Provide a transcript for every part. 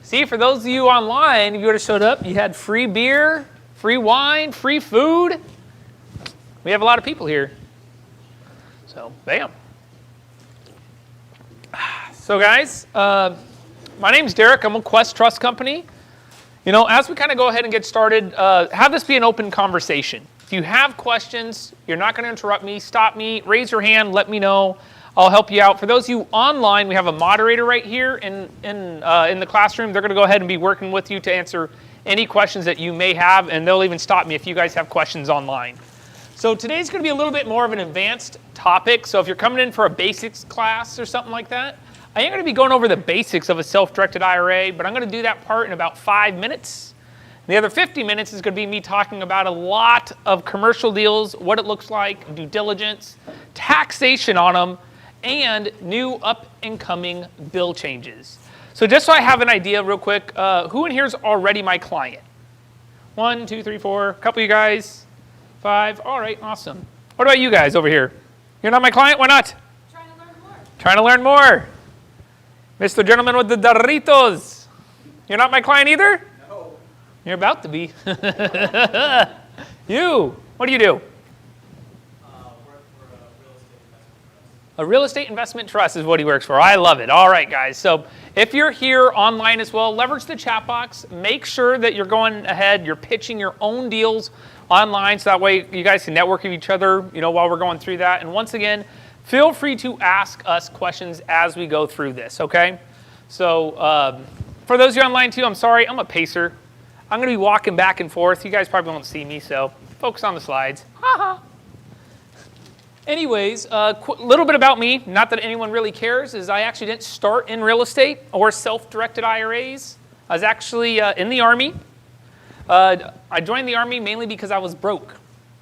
See, for those of you online, if you would have showed up, you had free beer, free wine, free food. We have a lot of people here. So, bam. So guys, my name's Derek. I'm with Quest Trust Company. You know, as we kind of go ahead and get started, have this be an open conversation. If you have questions, you're not going to interrupt me, stop me, raise your hand, let me know. I'll help you out. For those of you online, we have a moderator right here in the classroom. They're going to go ahead and be working with you to answer any questions that you may have, and they'll even stop me if you guys have questions online. So today's going to be a little bit more of an advanced topic. So if you're coming in for a basics class or something like that, I ain't going to be going over the basics of a self-directed IRA, but I'm going to do that part in about 5 minutes. The other 50 minutes is going to be me talking about a lot of commercial deals, what it looks like, due diligence, taxation on them, and new up-and-coming bill changes. So just so I have an idea real quick, who in here is already my client? 1, 2, 3, 4, a couple of you guys, 5, all right, awesome. What about you guys over here? You're not my client, why not? Trying to learn more. Trying to learn more. Mr. Gentleman with the Doritos. You're not my client either? No. You're about to be. You, what do you do? A real estate investment trust is what he works for. I love it. All right, guys. So if you're here online as well, leverage the chat box. Make sure that you're going ahead, you're pitching your own deals online so that way you guys can network with each other, you know, while we're going through that. And once again, feel free to ask us questions as we go through this, okay? So for those of you online too, I'm sorry, I'm a pacer. I'm going to be walking back and forth. You guys probably won't see me, so focus on the slides. Ha-ha. Anyways, a little bit about me, not that anyone really cares, is I actually didn't start in real estate or self-directed IRAs. I was actually in the Army. I joined the Army mainly because I was broke.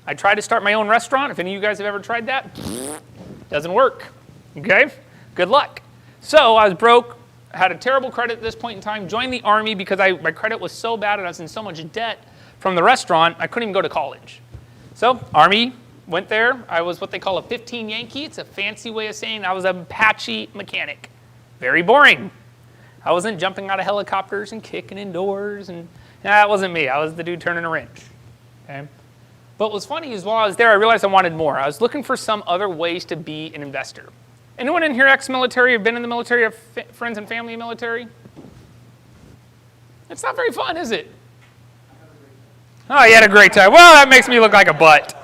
I tried to start my own restaurant. If any of you guys have ever tried that, doesn't work, okay? Good luck. So I was broke, had a terrible credit at this point in time, joined the Army because my credit was so bad and I was in so much debt from the restaurant, I couldn't even go to college. So Army, went there. I was what they call a 15 Yankee. It's a fancy way of saying I was an Apache mechanic. Very boring. I wasn't jumping out of helicopters and kicking in doors, and that wasn't me. I was the dude turning a wrench. Okay? But what's funny is while I was there, I realized I wanted more. I was looking for some other ways to be an investor. Anyone in here ex-military, have been in the military, have friends and family in the military? It's not very fun, is it? Oh, you had a great time. Well, that makes me look like a butt.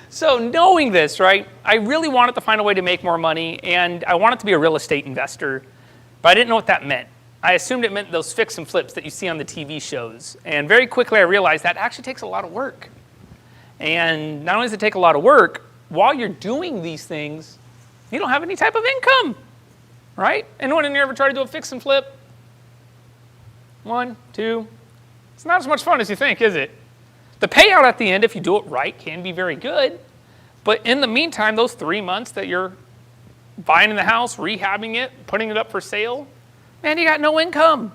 So knowing this, right, I really wanted to find a way to make more money, and I wanted to be a real estate investor, but I didn't know what that meant. I assumed it meant those fix and flips that you see on the TV shows, and very quickly I realized that actually takes a lot of work. And not only does it take a lot of work, while you're doing these things, you don't have any type of income, right? Anyone in here ever try to do a fix and flip? 1, 2. It's not as much fun as you think, is it? The payout at the end, if you do it right, can be very good. But in the meantime, those 3 months that you're buying the house, rehabbing it, putting it up for sale, man, you got no income.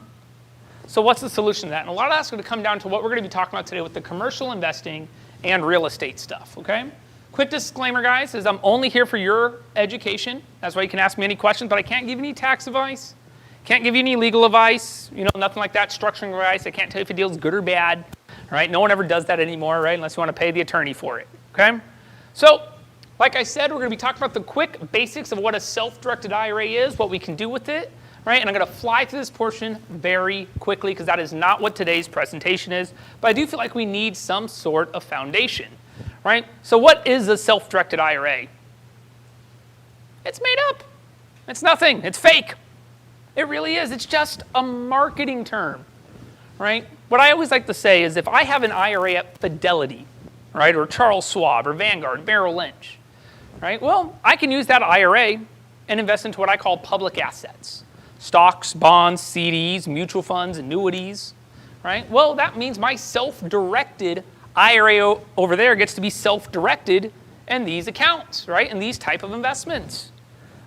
So what's the solution to that? And a lot of that's going to come down to what we're going to be talking about today with the commercial investing and real estate stuff, okay? Quick disclaimer, guys, is I'm only here for your education. That's why you can ask me any questions, but I can't give you any tax advice. Can't give you any legal advice, you know, nothing like that, structuring advice. I can't tell you if a deal's good or bad. Right? No one ever does that anymore, right? Unless you want to pay the attorney for it, okay? So, like I said, we're going to be talking about the quick basics of what a self-directed IRA is, what we can do with it, right? And I'm going to fly through this portion very quickly because that is not what today's presentation is, but I do feel like we need some sort of foundation, right? So what is a self-directed IRA? It's made up. It's nothing. It's fake. It really is. It's just a marketing term, right? What I always like to say is if I have an IRA at Fidelity, right, or Charles Schwab, or Vanguard, Merrill Lynch, right, well, I can use that IRA and invest into what I call public assets. Stocks, bonds, CDs, mutual funds, annuities, right? Well, that means my self-directed IRA over there gets to be self-directed in these accounts, right, in these type of investments.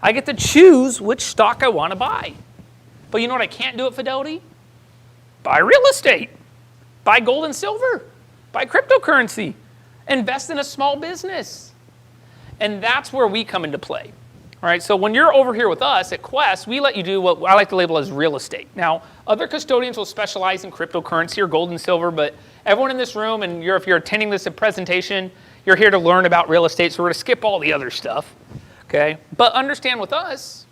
I get to choose which stock I want to buy. But you know what I can't do at Fidelity? Buy real estate, buy gold and silver, buy cryptocurrency, invest in a small business. And that's where we come into play. All right, so when you're over here with us at Quest, we let you do what I like to label as real estate. Now, other custodians will specialize in cryptocurrency or gold and silver, but everyone in this room, and if you're attending this presentation, you're here to learn about real estate, so we're going to skip all the other stuff, okay? But understand with us,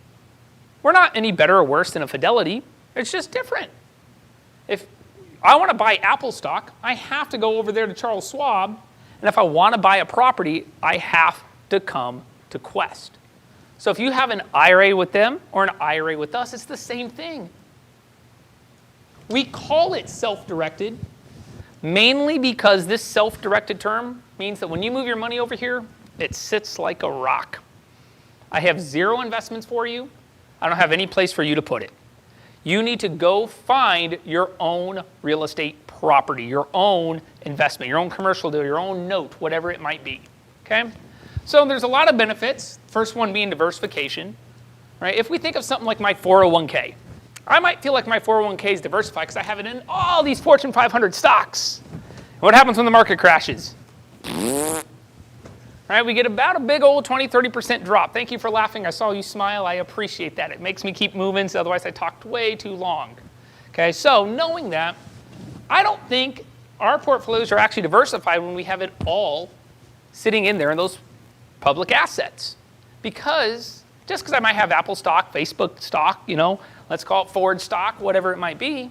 we're not any better or worse than a Fidelity. It's just different. If I want to buy Apple stock, I have to go over there to Charles Schwab, and if I want to buy a property, I have to come to Quest. So if you have an IRA with them or an IRA with us, it's the same thing. We call it self-directed mainly because this self-directed term means that when you move your money over here, it sits like a rock. I have 0 investments for you. I don't have any place for you to put it. You need to go find your own real estate property, your own investment, your own commercial deal, your own note, whatever it might be, okay? So there's a lot of benefits. First one being diversification, right? If we think of something like my 401k, I might feel like my 401k is diversified because I have it in all these Fortune 500 stocks. What happens when the market crashes? Right, we get about a big old 20, 30% drop. Thank you for laughing. I saw you smile. I appreciate that. It makes me keep moving, so otherwise I talked way too long. Okay, so knowing that, I don't think our portfolios are actually diversified when we have it all sitting in there in those public assets. Because just because I might have Apple stock, Facebook stock, let's call it Ford stock, whatever it might be,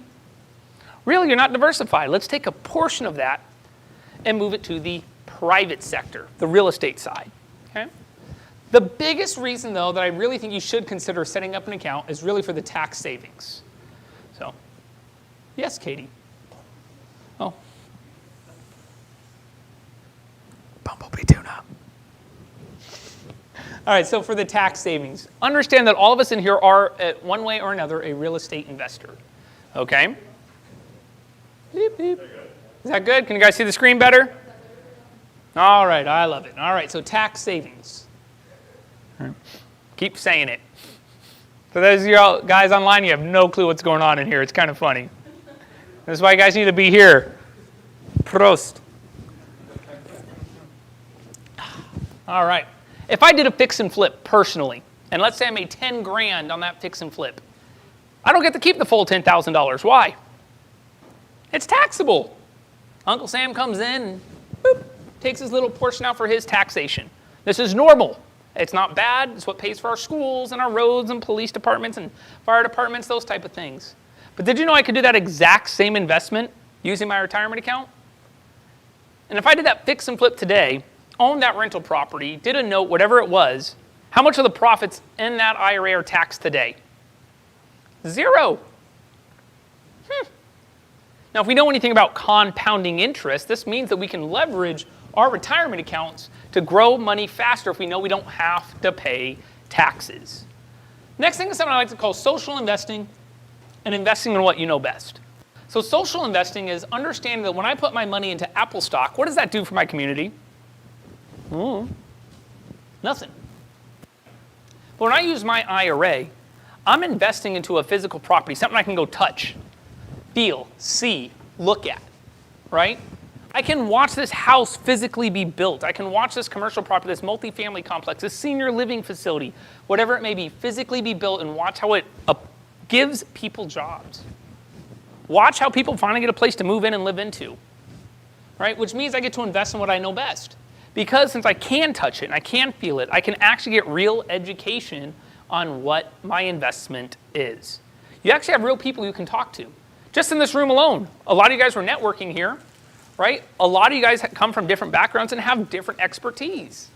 really you're not diversified. Let's take a portion of that and move it to the private sector, the real estate side. Okay? The biggest reason, though, that I really think you should consider setting up an account is really for the tax savings. So, yes, Katie. Oh. Bumblebee tuna. All right, so for the tax savings, understand that all of us in here are, one way or another, a real estate investor. Okay? Beep, beep. Is that good? Can you guys see the screen better? All right, I love it. All right, so tax savings. Right. Keep saying it. For those of you guys online, you have no clue what's going on in here. It's kind of funny. That's why you guys need to be here. Prost. All right. If I did a fix and flip personally, and let's say I made 10 grand on that fix and flip, I don't get to keep the full $10,000. Why? It's taxable. Uncle Sam comes in and boop, takes his little portion out for his taxation. This is normal. It's not bad. It's what pays for our schools and our roads and police departments and fire departments, those type of things. But did you know I could do that exact same investment using my retirement account? And if I did that fix and flip today, owned that rental property, did a note, whatever it was, how much of the profits in that IRA are taxed today? 0. Now, if we know anything about compounding interest, this means that we can leverage our retirement accounts to grow money faster if we know we don't have to pay taxes. Next thing is something I like to call social investing and investing in what you know best. So social investing is understanding that when I put my money into Apple stock, what does that do for my community? Nothing. But when I use my IRA, I'm investing into a physical property, something I can go touch, feel, see, look at, right? I can watch this house physically be built. I can watch this commercial property, this multifamily complex, this senior living facility, whatever it may be, physically be built and watch how it gives people jobs. Watch how people finally get a place to move in and live into, right? Which means I get to invest in what I know best. Because since I can touch it and I can feel it, I can actually get real education on what my investment is. You actually have real people you can talk to. Just in this room alone, a lot of you guys were networking here, right? A lot of you guys come from different backgrounds and have different expertise.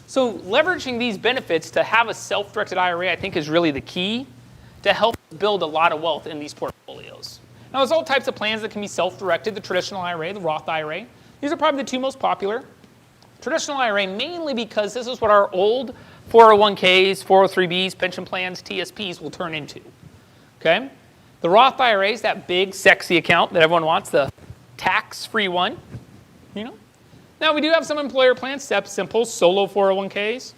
So leveraging these benefits to have a self-directed IRA, I think, is really the key to help build a lot of wealth in these portfolios. Now, there's all types of plans that can be self-directed, the traditional IRA, the Roth IRA. These are probably the two most popular. Traditional IRA mainly because this is what our old 401ks, 403bs, pension plans, TSPs will turn into, okay? The Roth IRA is that big, sexy account that everyone wants, the tax-free one, Now, we do have some employer plans, simple, solo 401ks.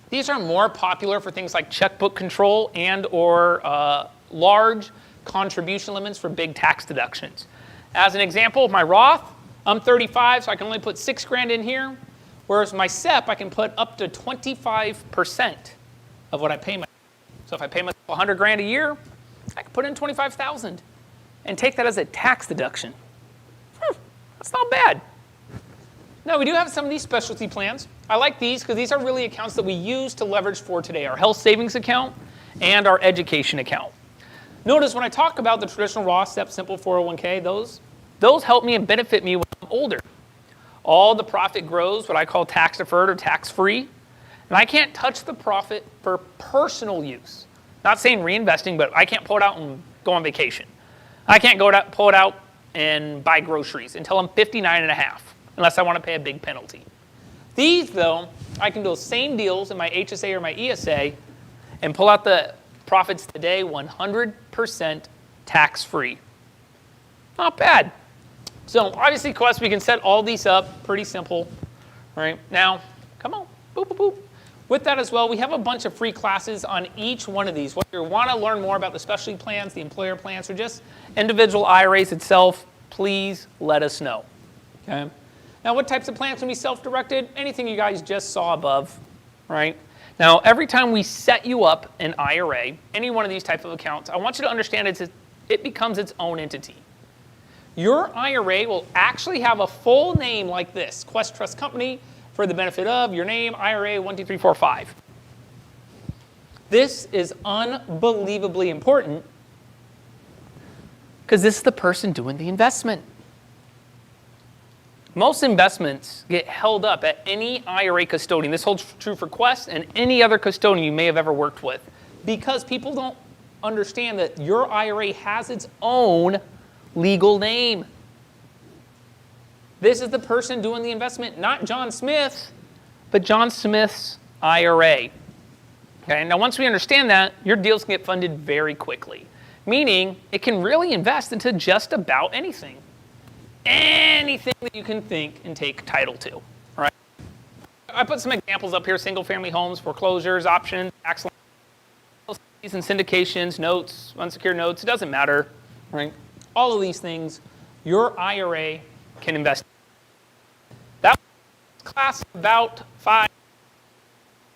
These are more popular for things like checkbook control and or large contribution limits for big tax deductions. As an example, my Roth, I'm 35, so I can only put 6 grand in here. Whereas my SEP, I can put up to 25%. of what I pay myself. So if I pay myself 100 grand a year, I can put in 25,000 and take that as a tax deduction. That's not bad. Now, we do have some of these specialty plans. I like these because these are really accounts that we use to leverage for today, our health savings account and our education account. Notice when I talk about the traditional Roth, SEP, simple 401k, those help me and benefit me when I'm older. All the profit grows, what I call tax deferred or tax free, and I can't touch the profit for personal use. Not saying reinvesting, but I can't pull it out and go on vacation. I can't pull it out and buy groceries until I'm 59 and a half, unless I want to pay a big penalty. These, though, I can do those same deals in my HSA or my ESA and pull out the profits today 100% tax-free. Not bad. So obviously, Quest, we can set all these up. Pretty simple. Right? Now, come on. Boop, boop, boop. With that as well, we have a bunch of free classes on each one of these. Whether you want to learn more about the specialty plans, the employer plans, or just individual IRAs itself, please let us know. Okay? Now, what types of plans can be self-directed? Anything you guys just saw above, right? Now, every time we set you up an IRA, any one of these types of accounts, I want you to understand it becomes its own entity. Your IRA will actually have a full name like this, Quest Trust Company, for the benefit of your name, IRA 12345. This is unbelievably important because this is the person doing the investment. Most investments get held up at any IRA custodian. This holds true for Quest and any other custodian you may have ever worked with because people don't understand that your IRA has its own legal name. This is the person doing the investment, not John Smith, but John Smith's IRA. Okay, now once we understand that, your deals can get funded very quickly, meaning it can really invest into just about anything. Anything that you can think and take title to. All right? I put some examples up here, single-family homes, foreclosures, options, tax liens, and syndications, notes, unsecured notes, it doesn't matter. Right? All of these things, your IRA can invest. That class about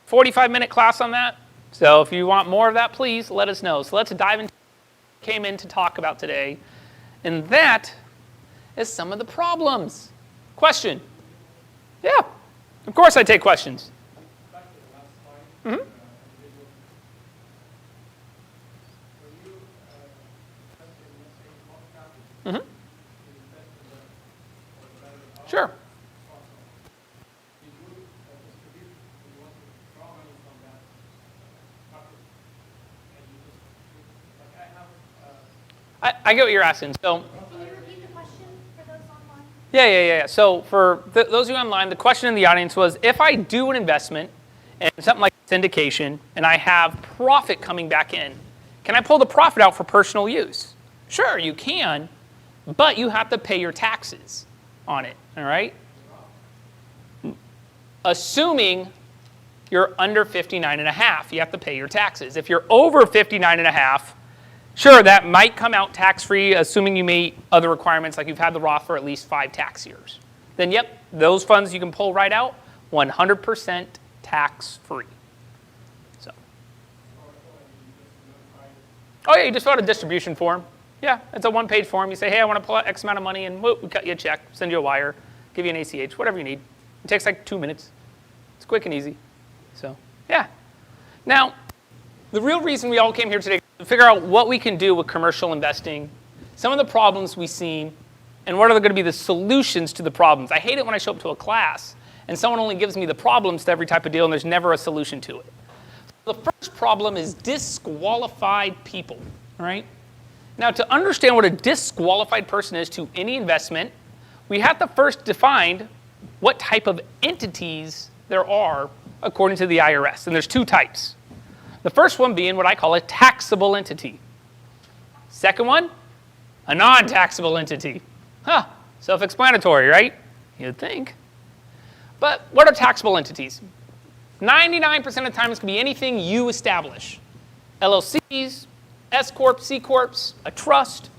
45-minute class on that. So if you want more of that, please let us know. So let's dive into what we came in to talk about today. And that is some of the problems. Question? Yeah, of course I take questions. Mm-hmm. Mm-hmm. Sure. I get what you're asking. So, can you repeat the question for those online? Yeah. So for those of you online, the question in the audience was, if I do an investment and something like syndication and I have profit coming back in, can I pull the profit out for personal use? Sure, you can, but you have to pay your taxes on it, all right? Assuming you're under 59 and a half, you have to pay your taxes. If you're over 59 and a half, sure, that might come out tax-free, assuming you meet other requirements, like you've had the Roth for at least 5 tax years. Then, yep, those funds you can pull right out, 100% tax-free. So. Oh, yeah, you just fill out a distribution form. Yeah, it's a one-page form. You say, hey, I want to pull out X amount of money, and whoop, we cut you a check, send you a wire, give you an ACH, whatever you need. It takes like 2 minutes. It's quick and easy. So, yeah. Now, the real reason we all came here today is to figure out what we can do with commercial investing, some of the problems we've seen, and what are going to be the solutions to the problems. I hate it when I show up to a class and someone only gives me the problems to every type of deal and there's never a solution to it. So the first problem is disqualified people, all right? Now, to understand what a disqualified person is to any investment, we have to first define what type of entities there are according to the IRS. And there's 2 types. The first one being what I call a taxable entity. Second one, a non-taxable entity. Self-explanatory, right? You'd think. But what are taxable entities? 99% of the time, it's going to be anything you establish. LLCs, S-Corps, C-Corps, a trust.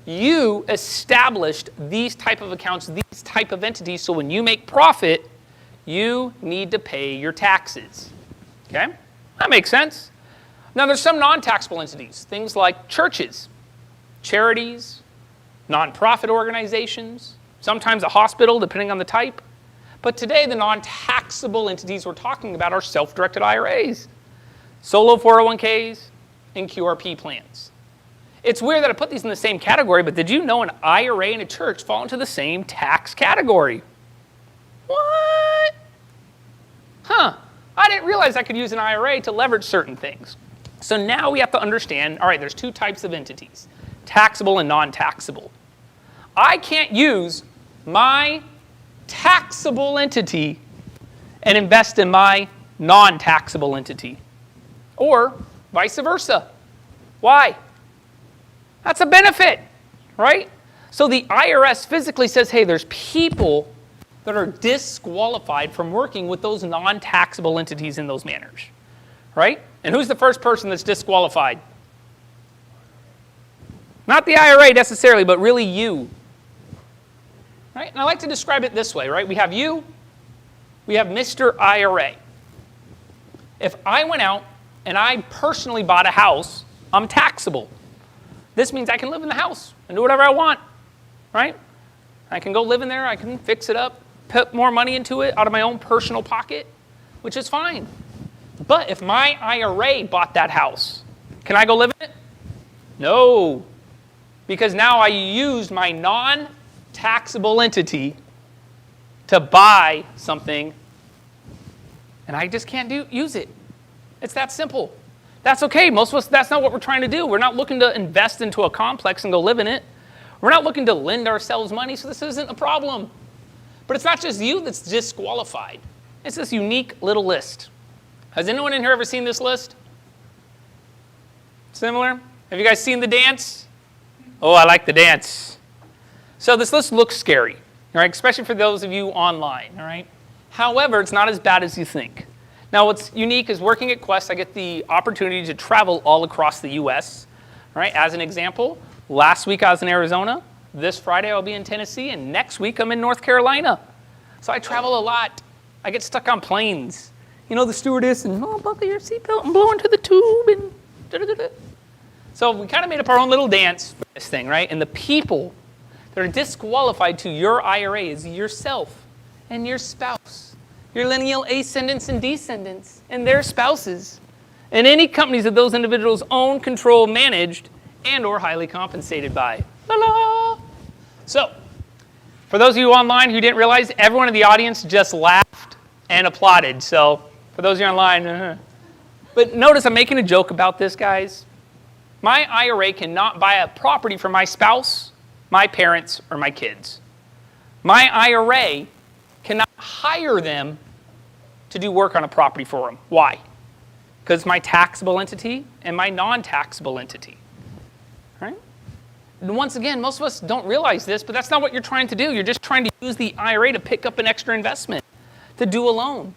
You established these type of accounts, these type of entities, so when you make profit, you need to pay your taxes. Okay? That makes sense. Now there's some non-taxable entities, things like churches, charities, nonprofit organizations, sometimes a hospital, depending on the type. But today, the non-taxable entities we're talking about are self-directed IRAs, solo 401ks, and QRP plans. It's weird that I put these in the same category, but did you know an IRA and a church fall into the same tax category? What? Huh. I didn't realize I could use an IRA to leverage certain things. So now we have to understand, all right, there's two types of entities, taxable and non-taxable. I can't use my taxable entity and invest in my non-taxable entity, or vice versa. Why? That's a benefit, right? So the IRS physically says, hey, there's people that are disqualified from working with those non-taxable entities in those manners, right? And who's the first person that's disqualified? Not the IRA necessarily, but really you. Right? And I like to describe it this way, right? We have you, we have Mr. IRA. If I went out and I personally bought a house, I'm taxable. This means I can live in the house and do whatever I want, right? I can go live in there, I can fix it up, put more money into it out of my own personal pocket, which is fine. But if my IRA bought that house, can I go live in it? No, because now I used my non-taxable entity to buy something, and I just can't use it. It's that simple. That's okay. Most of us, that's not what we're trying to do. We're not looking to invest into a complex and go live in it. We're not looking to lend ourselves money, so this isn't a problem. But it's not just you that's disqualified. It's this unique little list. Has anyone in here ever seen this list? Similar? Have you guys seen the dance? Oh, I like the dance. So this list looks scary, all right, especially for those of you online, all right? However, it's not as bad as you think. Now, what's unique is working at Quest, I get the opportunity to travel all across the U.S., all right? As an example, last week I was in Arizona. This Friday I'll be in Tennessee, and next week I'm in North Carolina. So I travel a lot. I get stuck on planes. You know, the stewardess, and oh, buckle your seatbelt and blow into the tube, and da-da-da-da. So we kind of made up our own little dance for this thing, right? And the people that are disqualified to your IRA is yourself and your spouse, your lineal ascendants and descendants, and their spouses, and any companies that those individuals own, control, managed, and or highly compensated by. La-la! So, for those of you online who didn't realize, everyone in the audience just laughed and applauded. So, for those of you online, But notice I'm making a joke about this, guys. My IRA cannot buy a property for my spouse, my parents, or my kids. My IRA cannot hire them to do work on a property for them. Why? Because my taxable entity and my non-taxable entity. Right? And once again, most of us don't realize this, but that's not what you're trying to do. You're just trying to use the IRA to pick up an extra investment, to do a loan.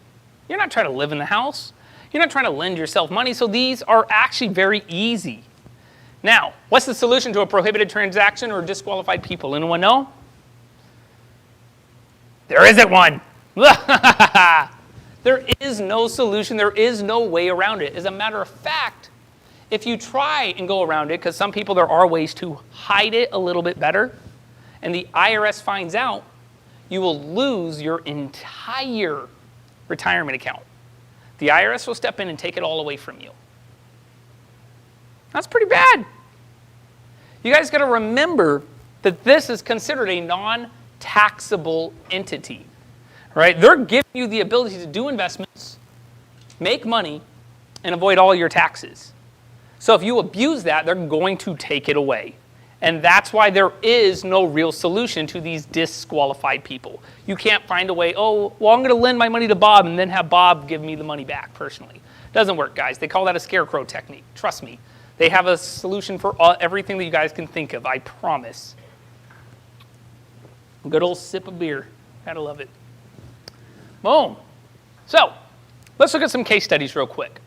You're not trying to live in the house. You're not trying to lend yourself money, so these are actually very easy. Now, what's the solution to a prohibited transaction or disqualified people? Anyone know? There isn't one. There is no solution. There is no way around it. As a matter of fact, if you try and go around it, because some people there are ways to hide it a little bit better, and the IRS finds out, you will lose your entire retirement account. The IRS will step in and take it all away from you. That's pretty bad. You guys got to remember that this is considered a non-taxable entity, right? They're giving you the ability to do investments, make money, and avoid all your taxes. So if you abuse that, they're going to take it away. And that's why there is no real solution to these disqualified people. You can't find a way, oh, well, I'm going to lend my money to Bob and then have Bob give me the money back personally. Doesn't work, guys. They call that a scarecrow technique. Trust me. They have a solution for everything that you guys can think of, I promise. A good old sip of beer. Gotta love it. Boom. So, let's look at some case studies real quick.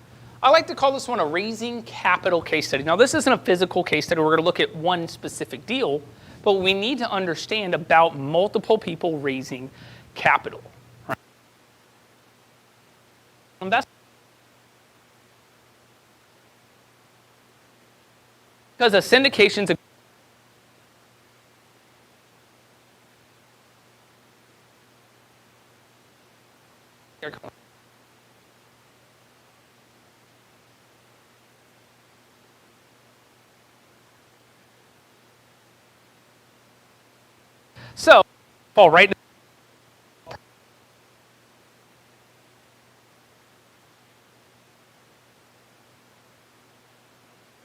I like to call this one a raising capital case study. Now, this isn't a physical case study. We're going to look at one specific deal, but we need to understand about multiple people raising capital. Right? Because a syndication's a so, fall right.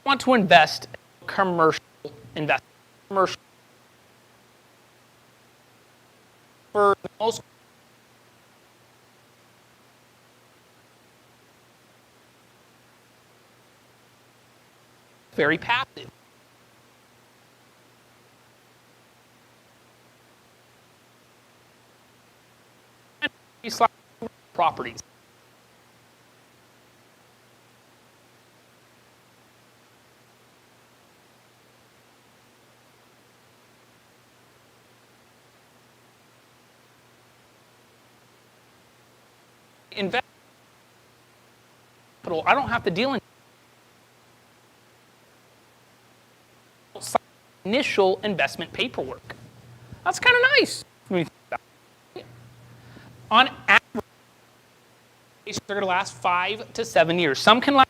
Want to invest in commercial investment. Commercial. For the most very passive. Properties. Invest capital. I don't have to deal in initial investment paperwork. That's kind of nice. On average, they're going to last 5 to 7 years. Some can last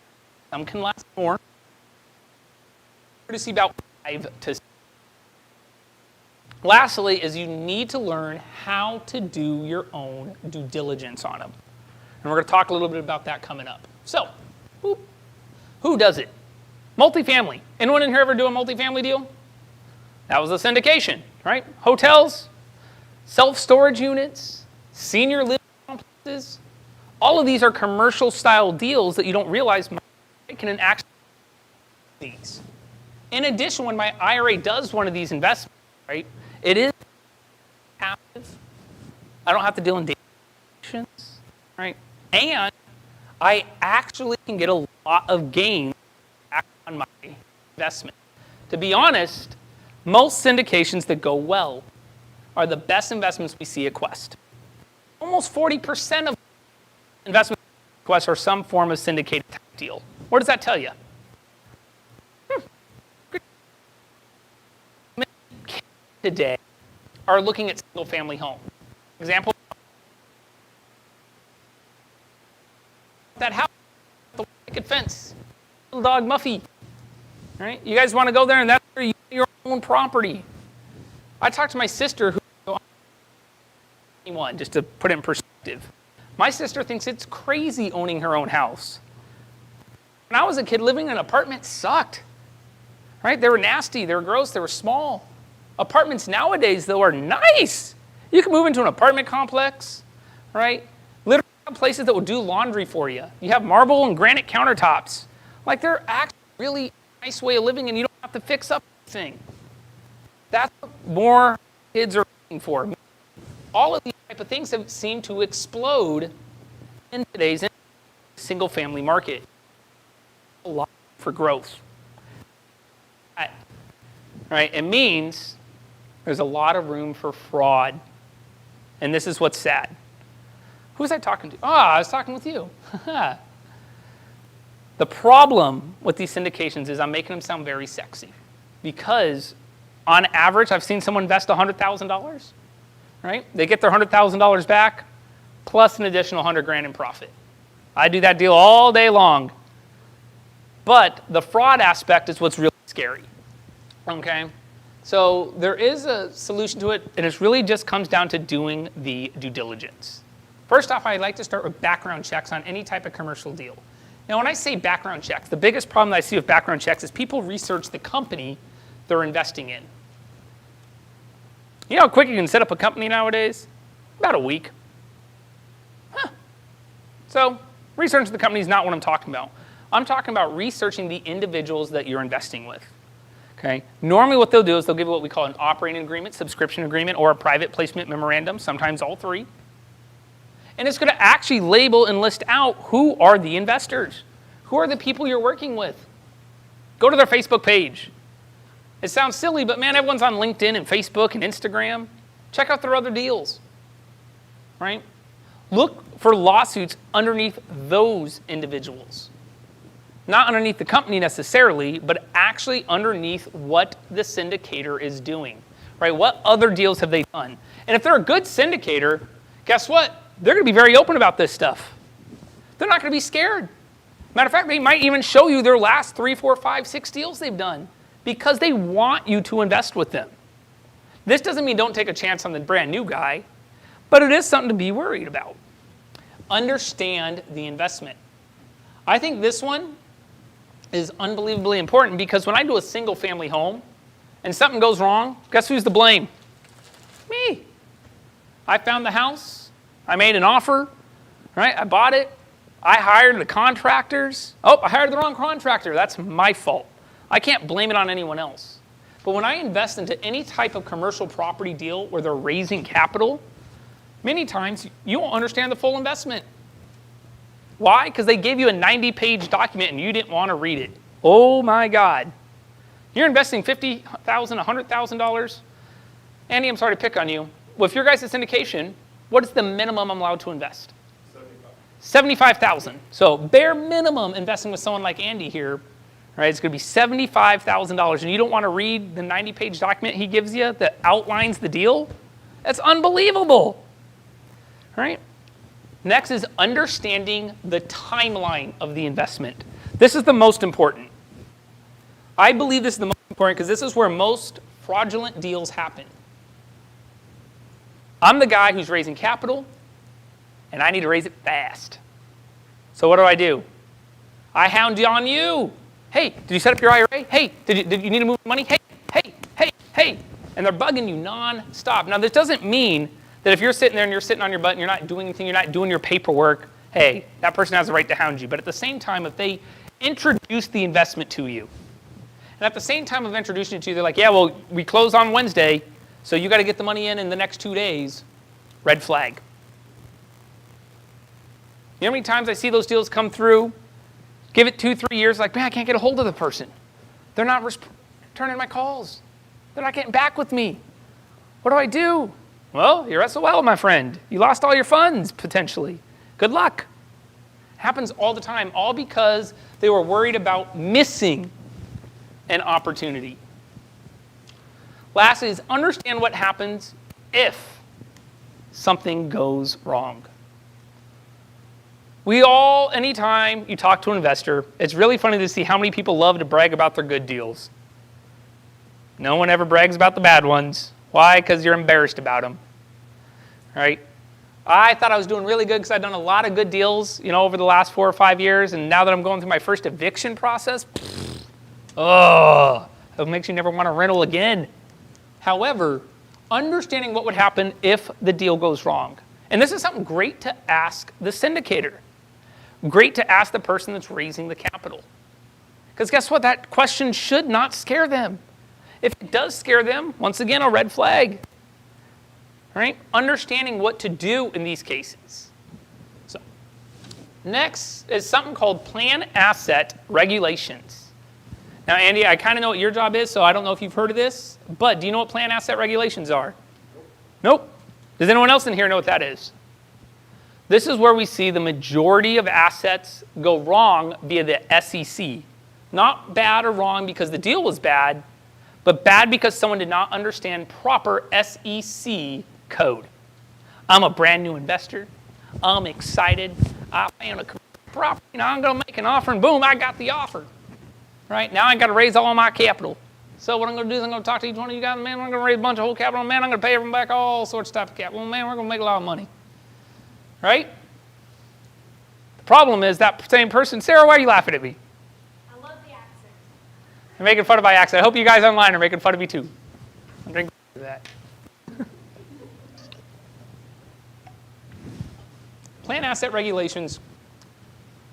more. We're going to see about 5 to 7. Lastly, is you need to learn how to do your own due diligence on them. And we're going to talk a little bit about that coming up. So, who does it? Multifamily. Anyone in here ever do a multifamily deal? That was a syndication, right? Hotels, self-storage units, senior living complexes. All of these are commercial style deals that you don't realize can actually these. In addition, when my IRA does one of these investments, right, it is passive. I don't have to deal in data, right? And I actually can get a lot of gain back on my investment. To be honest, most syndications that go well are the best investments we see at Quest. Almost 40% of investments at Quest are some form of syndicated type deal. What does that tell you? Today are looking at single-family home. Example, that house, the picket fence, little dog Muffy, right? You guys want to go there, and that's where you get your own property. I talked to my sister, who 21, just to put it in perspective. My sister thinks it's crazy owning her own house. When I was a kid, living in an apartment sucked, right? They were nasty, they were gross, they were small. Apartments nowadays, though, are nice. You can move into an apartment complex, right? Literally places that will do laundry for you. You have marble and granite countertops. Like, they're actually really nice way of living, and you don't have to fix up anything. That's what more kids are looking for. All of these type of things have seemed to explode in today's single-family market. A lot for growth. Right? It means there's a lot of room for fraud. And this is what's sad. Who was I talking to? I was talking with you. The problem with these syndications is I'm making them sound very sexy. Because on average, I've seen someone invest $100,000. Right? They get their $100,000 back, plus an additional $100,000 in profit. I do that deal all day long. But the fraud aspect is what's really scary. Okay? So there is a solution to it, and it really just comes down to doing the due diligence. First off, I like to start with background checks on any type of commercial deal. Now, when I say background checks, the biggest problem that I see with background checks is people research the company they're investing in. You know how quick you can set up a company nowadays? About a week. So researching the company is not what I'm talking about. I'm talking about researching the individuals that you're investing with. Okay? Normally what they'll do is they'll give you what we call an operating agreement, subscription agreement, or a private placement memorandum, sometimes all three. And it's going to actually label and list out who are the investors. Who are the people you're working with? Go to their Facebook page. It sounds silly, but man, everyone's on LinkedIn and Facebook and Instagram. Check out their other deals. Right? Look for lawsuits underneath those individuals. Not underneath the company necessarily, but actually underneath what the syndicator is doing, right? What other deals have they done? And if they're a good syndicator, guess what? They're going to be very open about this stuff. They're not going to be scared. Matter of fact, they might even show you their last 3, 4, 5, 6 deals they've done because they want you to invest with them. This doesn't mean don't take a chance on the brand new guy, but it is something to be worried about. Understand the investment. I think this one is unbelievably important because when I do a single family home and something goes wrong, guess who's to blame? Me. I found the house, I made an offer, right? I bought it, I hired the contractors. Oh, I hired the wrong contractor. That's my fault. I can't blame it on anyone else. But when I invest into any type of commercial property deal where they're raising capital, many times you won't understand the full investment. Why? Because they gave you a 90-page document and you didn't want to read it. Oh my God. You're investing $50,000, $100,000. Andy, I'm sorry to pick on you. Well, if your guys' syndication, what is the minimum I'm allowed to invest? $75,000. So bare minimum investing with someone like Andy here, right? It's going to be $75,000, and you don't want to read the 90-page document he gives you that outlines the deal? That's unbelievable, right? Next is understanding the timeline of the investment. This is the most important. I believe this is the most important because this is where most fraudulent deals happen. I'm the guy who's raising capital, and I need to raise it fast. So what do? I hound on you. Hey, did you set up your IRA? Hey, did you need to move money? Hey. And they're bugging you non-stop. Now, this doesn't mean that if you're sitting there and you're sitting on your butt and you're not doing anything, you're not doing your paperwork, hey, that person has the right to hound you. But at the same time, if they introduce the investment to you, and at the same time of introducing it to you, they're like, yeah, well, we close on Wednesday, so you got to get the money in the next 2 days, red flag. You know how many times I see those deals come through, give it 2, 3 years, like, man, I can't get a hold of the person. They're not returning my calls. They're not getting back with me. What do I do? Well, you're SOL, my friend. You lost all your funds, potentially. Good luck. Happens all the time, all because they were worried about missing an opportunity. Lastly is understand what happens if something goes wrong. We all, anytime you talk to an investor, it's really funny to see how many people love to brag about their good deals. No one ever brags about the bad ones. Why? Because you're embarrassed about them, right? I thought I was doing really good because I'd done a lot of good deals, over the last 4 or 5 years, and now that I'm going through my first eviction process, it makes you never want a rental again. However, understanding what would happen if the deal goes wrong. And this is something great to ask the syndicator. Great to ask the person that's raising the capital. Because guess what? That question should not scare them. If it does scare them, once again, a red flag. Right? Understanding what to do in these cases. So, next is something called Plan Asset Regulations. Now, Andy, I kind of know what your job is, so I don't know if you've heard of this, but do you know what Plan Asset Regulations are? Nope. Does anyone else in here know what that is? This is where we see the majority of assets go wrong via the SEC. Not bad or wrong because the deal was bad, but bad because someone did not understand proper SEC code. I'm a brand new investor. I'm excited. I found a property. Now I'm going to make an offer, and boom, I got the offer. Right? Now I got to raise all my capital. So what I'm going to do is I'm going to talk to each one of you guys. Man, we're going to raise a bunch of whole capital. Man, I'm going to pay everyone back all sorts of type of capital. Man, we're going to make a lot of money. Right? The problem is that same person, Sarah, why are you laughing at me? I love the accent. You're making fun of my accent. I hope you guys online are making fun of me too. I'm drinking that. Plan Asset Regulations.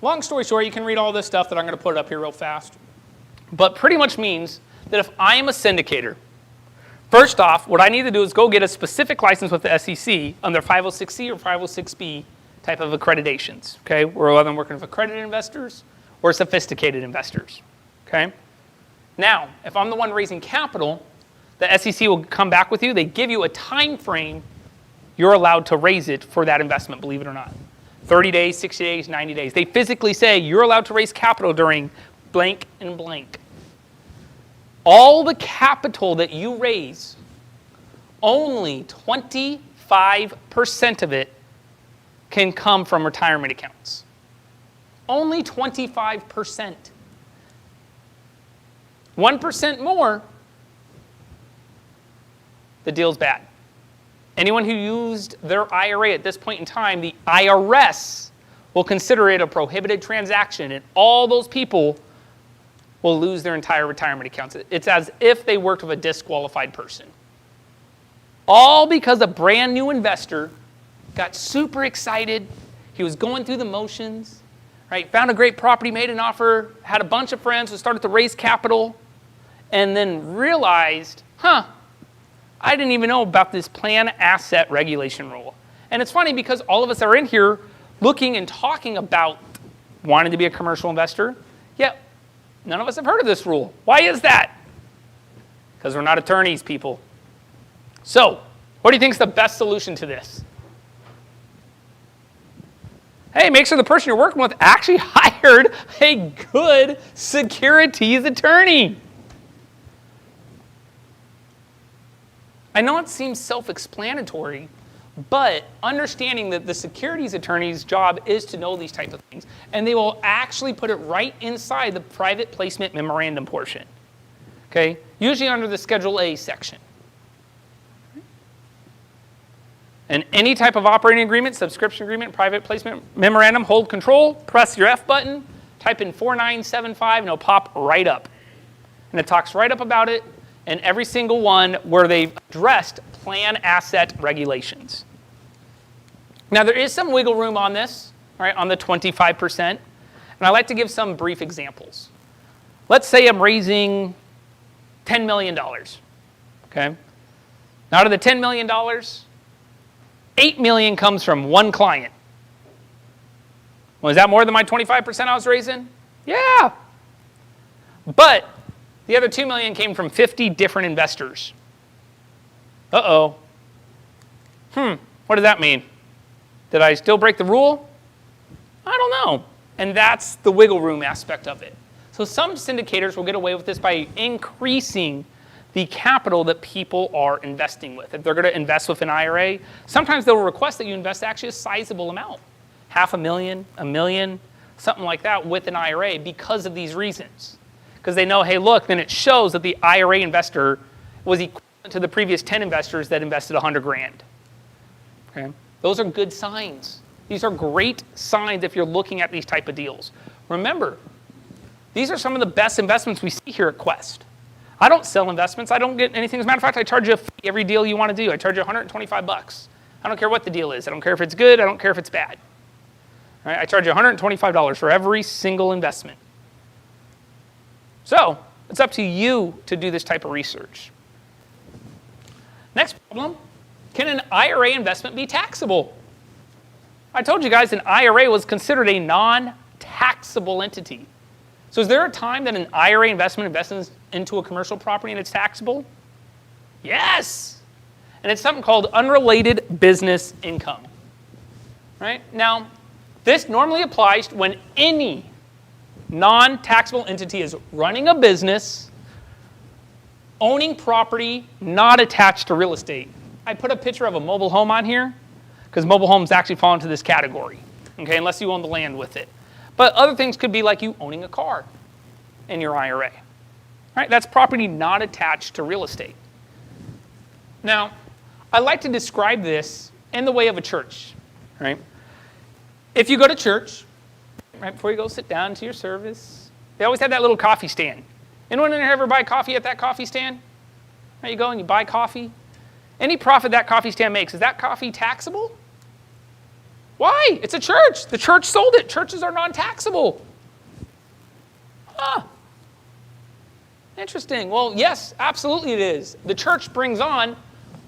Long story short, you can read all this stuff that I'm going to put up here real fast. But pretty much means that if I am a syndicator, first off, what I need to do is go get a specific license with the SEC under 506C or 506B type of accreditations. Okay, whether I'm working with accredited investors or sophisticated investors. Okay. Now, if I'm the one raising capital, the SEC will come back with you. They give you a time frame you're allowed to raise it for that investment, believe it or not. 30 days, 60 days, 90 days. They physically say you're allowed to raise capital during blank and blank. All the capital that you raise, only 25% of it can come from retirement accounts. Only 25%. 1% more, the deal's bad. Anyone who used their IRA at this point in time, the IRS will consider it a prohibited transaction, and all those people will lose their entire retirement accounts. It's as if they worked with a disqualified person. All because a brand new investor got super excited. He was going through the motions, right? Found a great property, made an offer, had a bunch of friends who started to raise capital, and then realized, I didn't even know about this plan asset regulation rule. And it's funny because all of us are in here looking and talking about wanting to be a commercial investor, yet none of us have heard of this rule. Why is that? Because we're not attorneys, people. So, what do you think is the best solution to this? Hey, make sure the person you're working with actually hired a good securities attorney. I know it seems self-explanatory, but understanding that the securities attorney's job is to know these types of things, and they will actually put it right inside the private placement memorandum portion, okay? Usually under the Schedule A section. And any type of operating agreement, subscription agreement, private placement memorandum, hold control, press your F button, type in 4975, and it'll pop right up. And it talks right up about it, and every single one where they've addressed plan asset regulations. Now, there is some wiggle room on this, right, on the 25%, and I like to give some brief examples. Let's say I'm raising $10 million, okay? Now, out of the $10 million, $8 million comes from one client. Well, is that more than my 25% I was raising? Yeah. But the other $2 million came from 50 different investors. Uh-oh. What does that mean? Did I still break the rule? I don't know. And that's the wiggle room aspect of it. So some syndicators will get away with this by increasing the capital that people are investing with. If they're going to invest with an IRA, sometimes they'll request that you invest actually a sizable amount. $500,000, $1 million, something like that with an IRA because of these reasons. Because they know, hey, look, then it shows that the IRA investor was equivalent to the previous 10 investors that invested $100,000. Okay? Those are good signs. These are great signs if you're looking at these type of deals. Remember, these are some of the best investments we see here at Quest. I don't sell investments. I don't get anything. As a matter of fact, I charge you a fee every deal you want to do. I charge you $125. I don't care what the deal is. I don't care if it's good. I don't care if it's bad. All right? I charge you $125 for every single investment. So it's up to you to do this type of research. Next problem, can an IRA investment be taxable? I told you guys an IRA was considered a non-taxable entity. So is there a time that an IRA investment invests into a commercial property and it's taxable? Yes. And it's something called unrelated business income. Right? Now, this normally applies when any non-taxable entity is running a business, owning property not attached to real estate. I put a picture of a mobile home on here because mobile homes actually fall into this category, okay, unless you own the land with it. But other things could be like you owning a car in your IRA. Right? That's property not attached to real estate. Now, I like to describe this in the way of a church. Right? If you go to church, right before you go sit down to your service, they always have that little coffee stand. Anyone in here ever buy coffee at that coffee stand? Right, you go and you buy coffee. Any profit that coffee stand makes, is that coffee taxable? Why? It's a church. The church sold it. Churches are non-taxable. Huh. Interesting. Well, yes, absolutely it is. The church brings on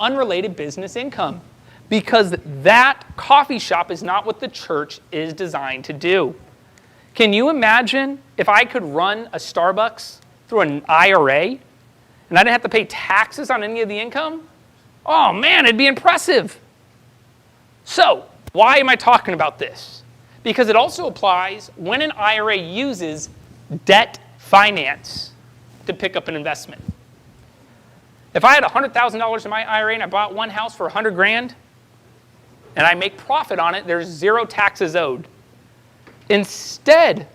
unrelated business income because that coffee shop is not what the church is designed to do. Can you imagine if I could run a Starbucks through an IRA and I didn't have to pay taxes on any of the income? Oh man, it'd be impressive. So, why am I talking about this? because it also applies when an IRA uses debt finance to pick up an investment. If I had $100,000 in my IRA and I bought one house for $100 grand and I make profit on it, there's 0 taxes owed. Instead,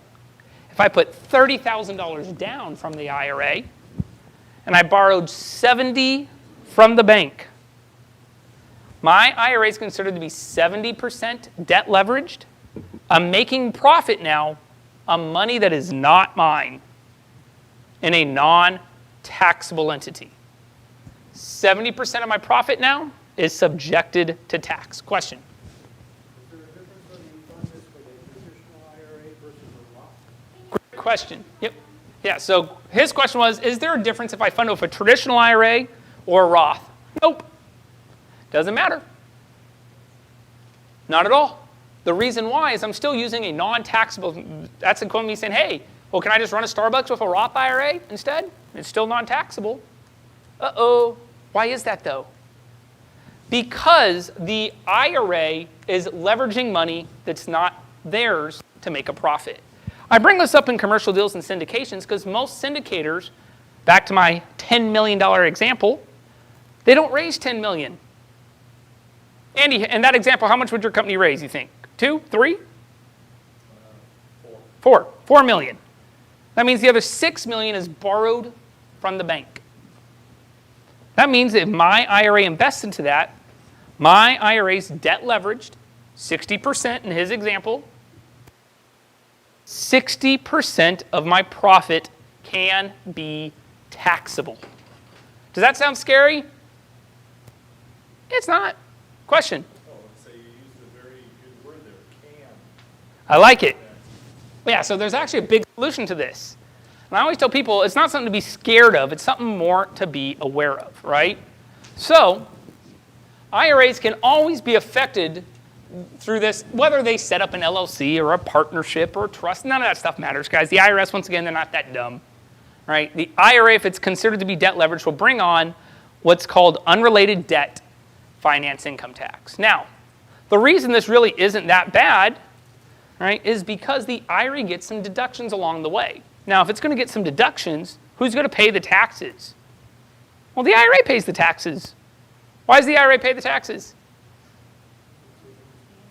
if I put $30,000 down from the IRA and I borrowed $70,000 from the bank, my IRA is considered to be 70% debt leveraged. I'm making profit now on money that is not mine in a non-taxable entity. 70% of my profit now is subjected to tax. Question? Is there a difference whether you fund this with a traditional IRA versus a Roth? Great question. Yep. Yeah, so his question was, is there a difference if I fund it with a traditional IRA or a Roth? Nope. Doesn't matter. Not at all. The reason why is I'm still using a non-taxable, that's equivalent to me saying, hey, well, can I just run a Starbucks with a Roth IRA instead? It's still non-taxable. Uh-oh. Why is that, though? Because the IRA is leveraging money that's not theirs to make a profit. I bring this up in commercial deals and syndications because most syndicators, back to my $10 million example, they don't raise $10 million. Andy, in that example, how much would your company raise, you think? 2, 3? 4. 4 million. That means the other $6 million is borrowed from the bank. That means if my IRA invests into that, my IRA is debt leveraged, 60% in his example. 60% of my profit can be taxable. Does that sound scary? It's not. Question? Oh, so you used a very good word there, can. I like it. Yeah, so there's actually a big solution to this. And I always tell people it's not something to be scared of, it's something more to be aware of, right? So, IRAs can always be affected through this, whether they set up an LLC or a partnership or a trust. None of that stuff matters, guys. The IRS, once again, they're not that dumb, right? The IRA, if it's considered to be debt leverage, will bring on what's called unrelated debt finance income tax. Now, the reason this really isn't that bad, right, is because the IRA gets some deductions along the way. Now, if it's going to get some deductions, who's going to pay the taxes? Well, the IRA pays the taxes. Why does the IRA pay the taxes?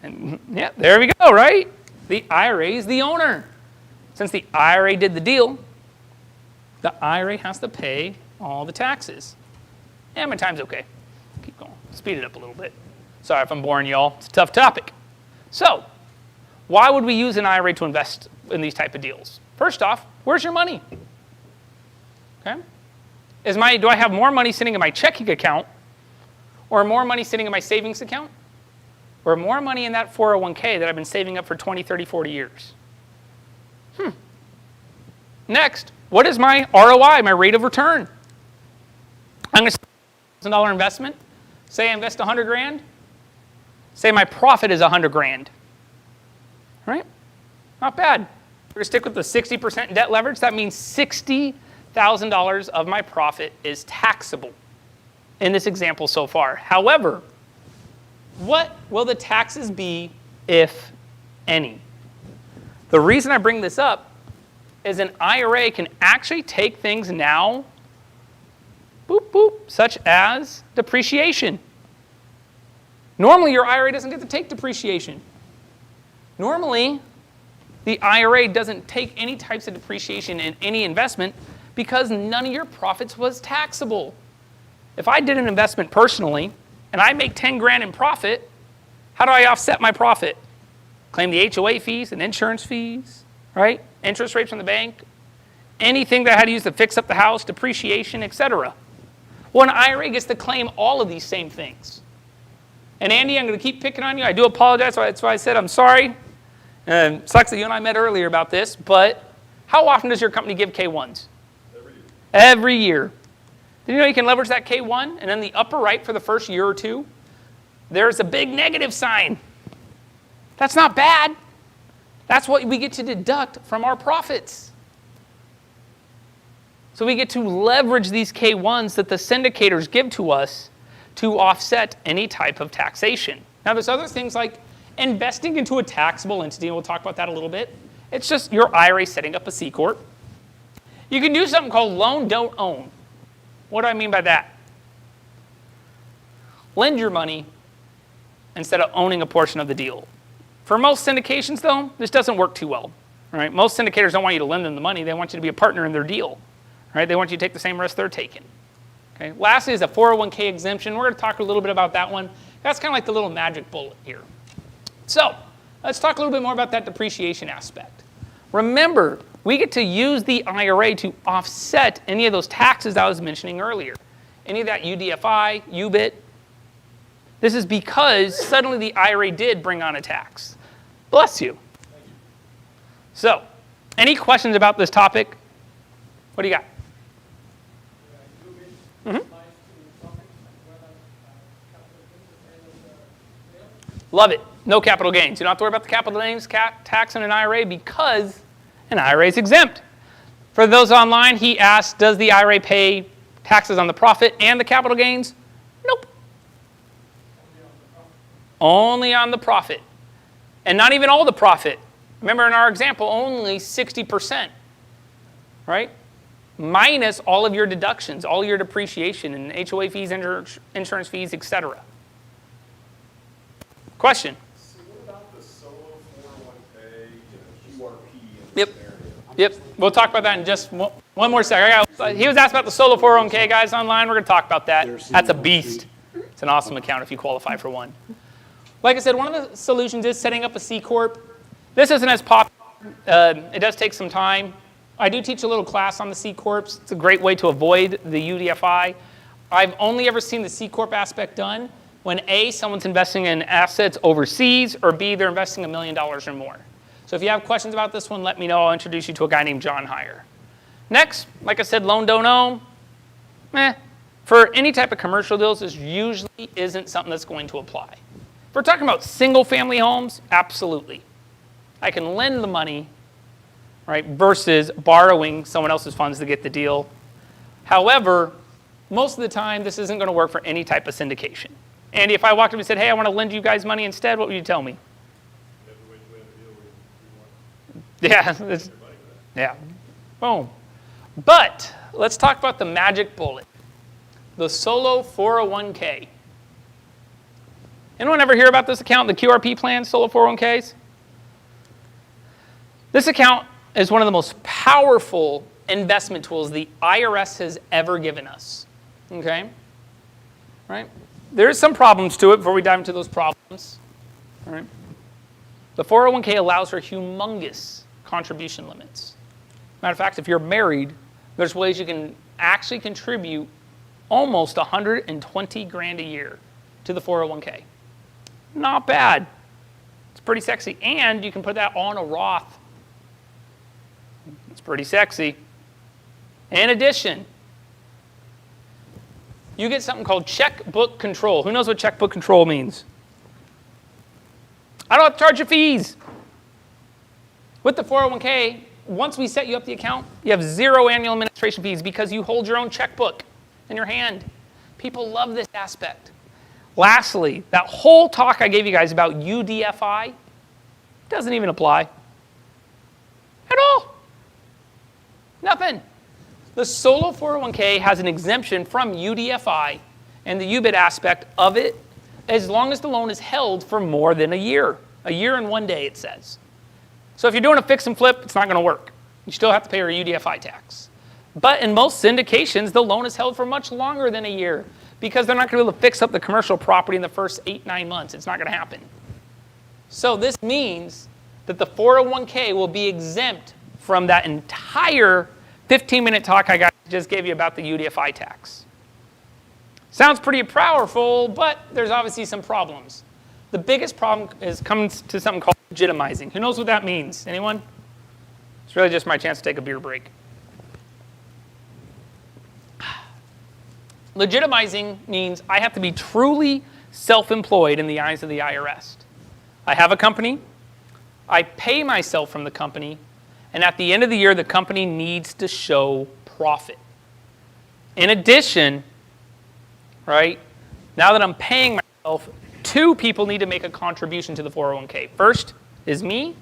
And, yeah, there we go, right? The IRA is the owner. Since the IRA did the deal, the IRA has to pay all the taxes. Yeah, my time's okay. Keep going. Speed it up a little bit. Sorry if I'm boring y'all. It's a tough topic. So, why would we use an IRA to invest in these type of deals? First off, where's your money? Okay? Do I have more money sitting in my checking account or more money sitting in my savings account? Or more money in that 401k that I've been saving up for 20, 30, 40 years? Next, what is my ROI, my rate of return? I'm going to say $1,000 investment. Say I invest 100 grand. Say my profit is 100 grand. Right? Not bad. We're going to stick with the 60% debt leverage. That means $60,000 of my profit is taxable in this example so far. However, what will the taxes be, if any? The reason I bring this up is an IRA can actually take things now, boop, boop, such as depreciation. Normally, your IRA doesn't get to take depreciation. Normally, the IRA doesn't take any types of depreciation in any investment because none of your profits was taxable. If I did an investment personally and I make 10 grand in profit, how do I offset my profit? Claim the HOA fees and insurance fees, right? Interest rates from the bank, anything that I had to use to fix up the house, depreciation, etc. Well, an IRA gets to claim all of these same things. And Andy, I'm going to keep picking on you. I do apologize. That's why I said I'm sorry. Sucks that you and I met earlier about this, but how often does your company give K1s? Every year. Every year. Did you know you can leverage that K1? And then the upper right for the first year or two, there's a big negative sign. That's not bad. That's what we get to deduct from our profits. So we get to leverage these K1s that the syndicators give to us to offset any type of taxation. Now there's other things like investing into a taxable entity, and we'll talk about that a little bit. It's just your IRA setting up a C Corp. You can do something called loan, don't own. What do I mean by that? Lend your money instead of owning a portion of the deal. For most syndications, though, this doesn't work too well. Right? Most syndicators don't want you to lend them the money. They want you to be a partner in their deal. Right? They want you to take the same risk they're taking. Okay? Lastly is a 401k exemption. We're going to talk a little bit about that one. That's kind of like the little magic bullet here. So let's talk a little bit more about that depreciation aspect. Remember, we get to use the IRA to offset any of those taxes I was mentioning earlier. Any of that UDFI, UBIT. This is because suddenly the IRA did bring on a tax. Bless you. So, any questions about this topic? What do you got? Love it. No capital gains. You don't have to worry about the capital gains tax in an IRA because an IRA is exempt. For those online, he asked, does the IRA pay taxes on the profit and the capital gains? Nope. Only on the profit. And not even all the profit. Remember in our example, only 60%, right? Minus all of your deductions, all your depreciation and HOA fees, insurance fees, etc. Question? So what about the solo 401k, QRP in Yep. this area? Yep. We'll talk about that in just one more second. He was asked about the solo 401k guys online. We're going to talk about that. That's a beast. It's an awesome account if you qualify for one. Like I said, one of the solutions is setting up a C Corp. This isn't as popular. It does take some time. I do teach a little class on the C Corps. It's a great way to avoid the UDFI. I've only ever seen the C Corp aspect done when A, someone's investing in assets overseas, or B, they're investing $1 million or more. So if you have questions about this one, let me know. I'll introduce you to a guy named John Heyer. Next, like I said, loan, don't own. For any type of commercial deals, this usually isn't something that's going to apply. If we're talking about single family homes, absolutely. I can lend the money, right, versus borrowing someone else's funds to get the deal. However, most of the time, this isn't going to work for any type of syndication. Andy, if I walked up and said, hey, I want to lend you guys money instead, what would you tell me? Yeah, yeah, boom. But let's talk about the magic bullet, the solo 401k. Anyone ever hear about this account, the QRP plan, solo 401ks? This account is one of the most powerful investment tools the IRS has ever given us, okay? Right? There's some problems to it before we dive into those problems, all right? The 401k allows for humongous contribution limits. Matter of fact, if you're married, there's ways you can actually contribute almost 120 grand a year to the 401k. Not bad. It's pretty sexy. And you can put that on a Roth. It's pretty sexy. In addition, you get something called checkbook control. Who knows what checkbook control means? I don't have to charge you fees. With the 401k, once we set you up the account, you have 0 annual administration fees because you hold your own checkbook in your hand. People love this aspect. Lastly, that whole talk I gave you guys about UDFI doesn't even apply at all. Nothing. The solo 401k has an exemption from UDFI and the UBIT aspect of it as long as the loan is held for more than a year. A year and 1 day, it says. So if you're doing a fix and flip, it's not going to work. You still have to pay your UDFI tax. But in most syndications, the loan is held for much longer than a year because they're not going to be able to fix up the commercial property in the first 8-9 months. It's not going to happen. So this means that the 401k will be exempt from that entire 15-minute talk I just gave you about the UDFI tax. Sounds pretty powerful, but there's obviously some problems. The biggest problem is coming to something called legitimizing. Who knows what that means? Anyone? It's really just my chance to take a beer break. Legitimizing means I have to be truly self-employed in the eyes of the IRS. I have a company, I pay myself from the company, and at the end of the year, the company needs to show profit. In addition, right, now that I'm paying myself 2 people need to make a contribution to the 401k. First is me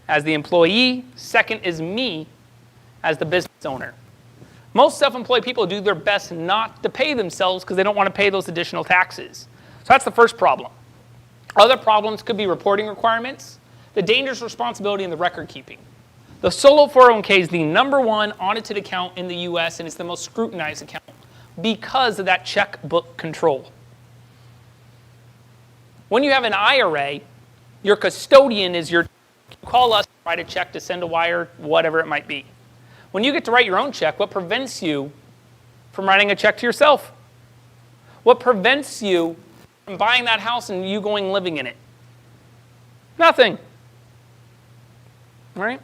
as the employee. Second is me as the business owner. Most self-employed people do their best not to pay themselves because they don't want to pay those additional taxes. So that's the first problem. Other problems could be reporting requirements, the dangerous responsibility, and the record keeping. The solo 401k is the #1 audited account in the US, and it's the most scrutinized account because of that checkbook control. When you have an IRA, your custodian is you call us, write a check to send a wire, whatever it might be. When you get to write your own check, what prevents you from writing a check to yourself? What prevents you from buying that house and you going living in it? Nothing. Right?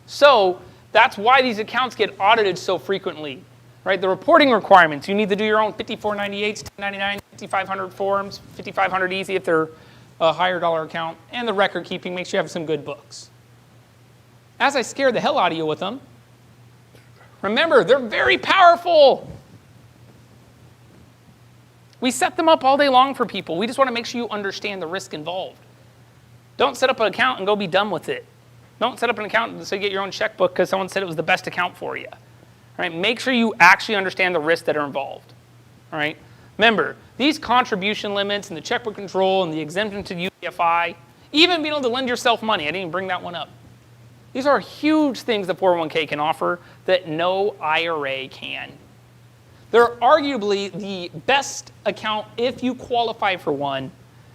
So that's why these accounts get audited so frequently. Right? The reporting requirements, you need to do your own 5498s, 1099, 5500 forms, 5500 easy if they're a higher dollar account, and the record keeping makes you have some good books. As I scared the hell out of you with them, remember, they're very powerful. We set them up all day long for people. We just want to make sure you understand the risk involved. Don't set up an account and go be done with it. Don't set up an account so you get your own checkbook because someone said it was the best account for you. All right? Make sure you actually understand the risks that are involved. All right? Remember, these contribution limits and the checkbook control and the exemption to UBIT, even being able to lend yourself money, I didn't even bring that one up. These are huge things the 401k can offer that no IRA can. They're arguably the best account, if you qualify for one,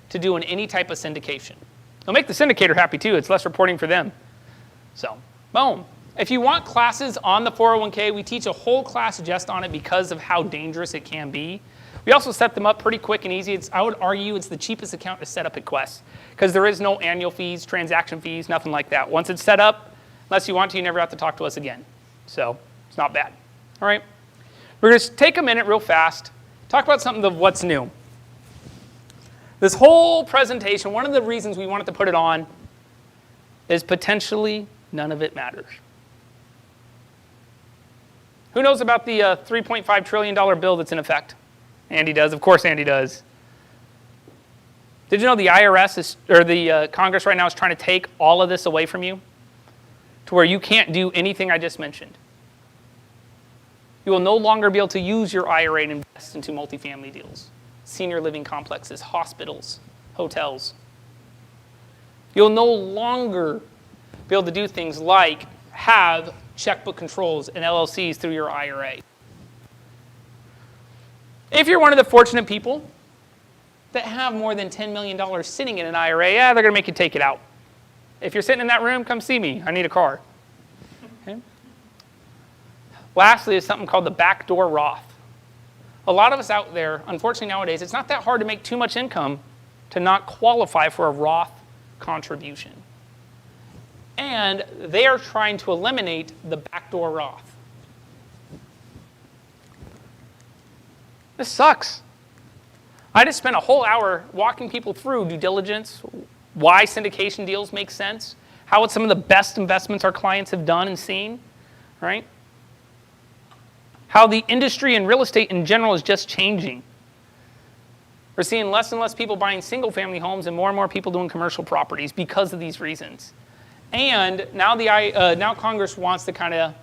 to do in any type of syndication. It'll make the syndicator happy too. It's less reporting for them. So, boom. If you want classes on the 401k, we teach a whole class just on it because of how dangerous it can be. We also set them up pretty quick and easy. I would argue it's the cheapest account to set up at Quest because there is no annual fees, transaction fees, nothing like that. Once it's set up, unless you want to, you never have to talk to us again. So it's not bad. All right? We're going to take a minute real fast, talk about something of what's new. This whole presentation, one of the reasons we wanted to put it on is potentially none of it matters. Who knows about the $3.5 trillion bill that's in effect? Andy does. Of course Andy does. Did you know the IRS or the Congress right now is trying to take all of this away from you to where you can't do anything I just mentioned? You will no longer be able to use your IRA and invest into multifamily deals, senior living complexes, hospitals, hotels. You'll no longer be able to do things like have checkbook controls and LLCs through your IRA. If you're one of the fortunate people that have more than $10 million sitting in an IRA, yeah, they're going to make you take it out. If you're sitting in that room, come see me. I need a car. Okay? Lastly is something called the backdoor Roth. A lot of us out there, unfortunately nowadays, it's not that hard to make too much income to not qualify for a Roth contribution. And they are trying to eliminate the backdoor Roth. This sucks. I just spent a whole hour walking people through due diligence, why syndication deals make sense, how it's some of the best investments our clients have done and seen, right? How the industry and real estate in general is just changing. We're seeing less and less people buying single-family homes and more people doing commercial properties because of these reasons. And now now Congress wants to kind of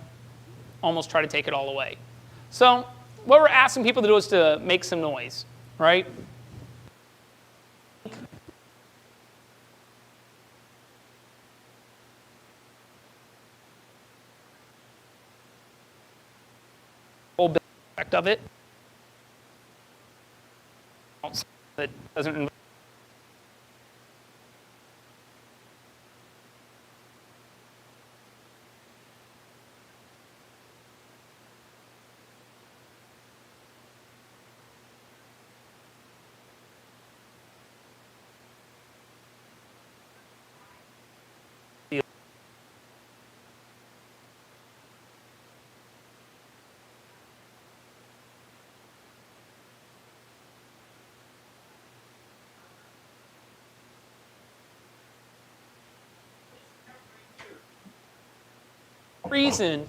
almost try to take it all away. So what we're asking people to do is to make some noise, right? Whole aspect of it that doesn't involve reason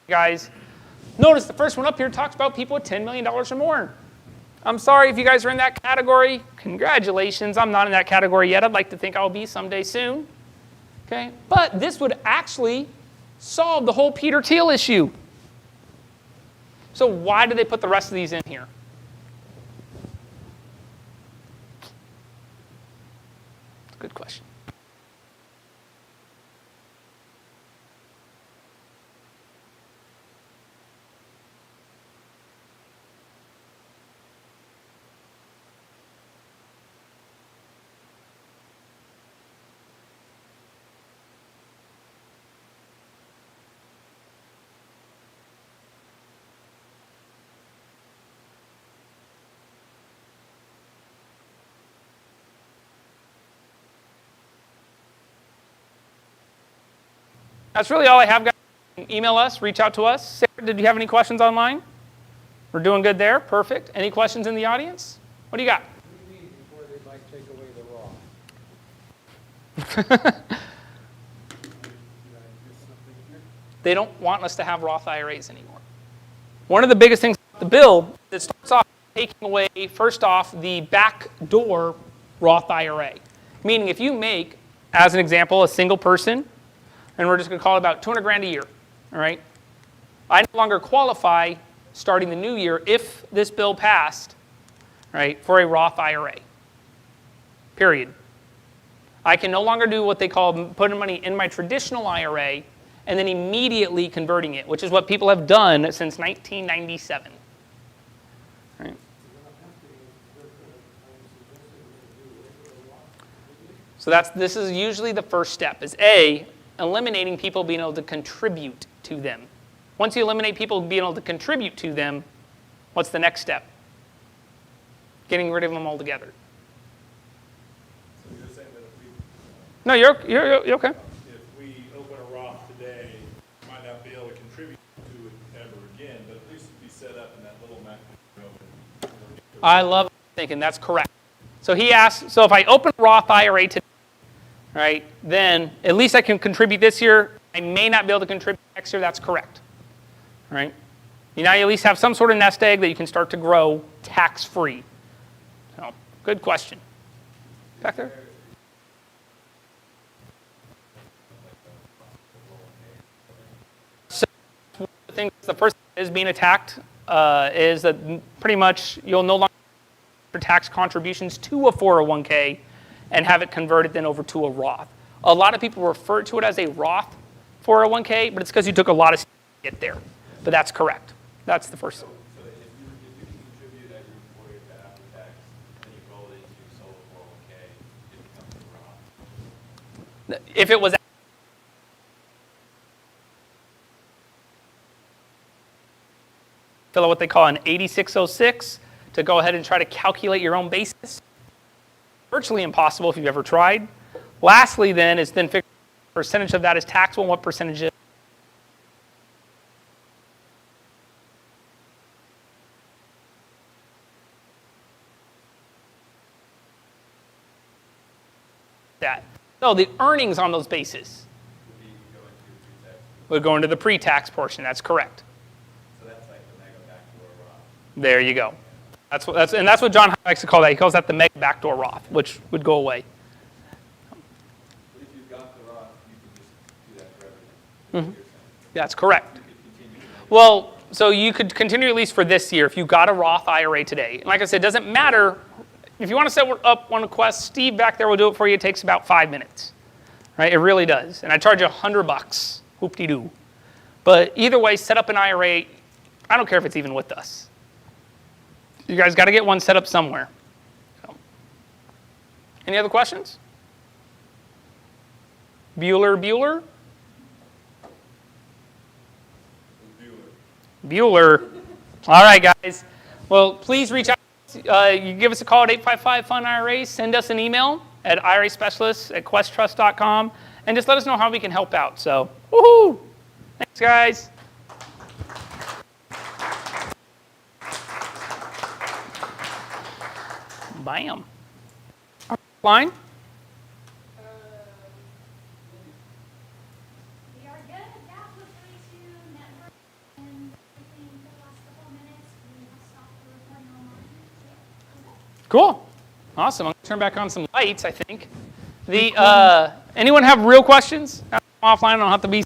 guys. Notice the first one up here talks about people with $10 million or more. I'm sorry if you guys are in that category. Congratulations. I'm not in that category yet. I'd like to think I'll be someday soon. Okay? But this would actually solve the whole Peter Thiel issue. So why did they put the rest of these in here? Good question. That's really all I have, guys. Email us, reach out to us. Sarah, did you have any questions online? We're doing good there. Perfect. Any questions in the audience? What do you got? What do you mean before they might take away the Roth? Did I miss something here? They don't want us to have Roth IRAs anymore. One of the biggest things about the bill that starts off taking away, first off, the backdoor Roth IRA. Meaning if you make, as an example, a single person, and we're just going to call it about 200 grand a year, all right? I no longer qualify starting the new year if this bill passed, right, for a Roth IRA, period. I can no longer do what they call putting money in my traditional IRA and then immediately converting it, which is what people have done since 1997. Right? So this is usually the first step, is A, eliminating people being able to contribute to them. Once you eliminate people being able to contribute to them, what's the next step? Getting rid of them altogether. So you're saying that if we, No, you're okay. if we open a Roth today, we might not be able to contribute to it ever again, but at least it'd be set up in that little mechanism. I love thinking that's correct. So he asked, so if I open a Roth IRA today, right, then at least I can contribute this year. I may not be able to contribute next year. That's correct. Right? Now you at least have some sort of nest egg that you can start to grow tax-free. So, good question. Back there? So, the first thing is being attacked is that pretty much you'll no longer for tax contributions to a 401k and have it converted then over to a Roth. A lot of people refer to it as a Roth 401k, but it's because you took a lot of steps to get there. But that's correct. That's the first. So if you contribute every employer to after tax, and you roll it into your solo 401k, it becomes a Roth. If it was fill out what they call an 8606 to go ahead and try to calculate your own basis. Virtually impossible if you've ever tried. Lastly, then, is then figure what percentage of that is taxable and what percentage is that. So the earnings on those bases would go into the pre-tax portion. That's correct. So that's like the mega backdoor Roth. There you go. That's what John likes to call that. He calls that the mega backdoor Roth, which would go away. But if you've got the Roth, you can just do that for everything. That's correct. You could continue. Well, so you could continue at least for this year if you got a Roth IRA today. And like I said, it doesn't matter. If you want to set up one request, Steve back there will do it for you. It takes about 5 minutes. Right? It really does. And I charge you $100. Whoop-de-doo. But either way, set up an IRA. I don't care if it's even with us. You guys got to get one set up somewhere. So. Any other questions? Bueller? Bueller. All right, guys. Well, please reach out. You give us a call at 855-FUN-IRA. Send us an email at iraspecialist@questtrust.com. And just let us know how we can help out. So, woohoo! Thanks, guys. Bam. Line? We are good. That was 22 network. Cool. Awesome. I'm going to turn back on some lights, I think. Anyone have real questions? Offline, I don't have to be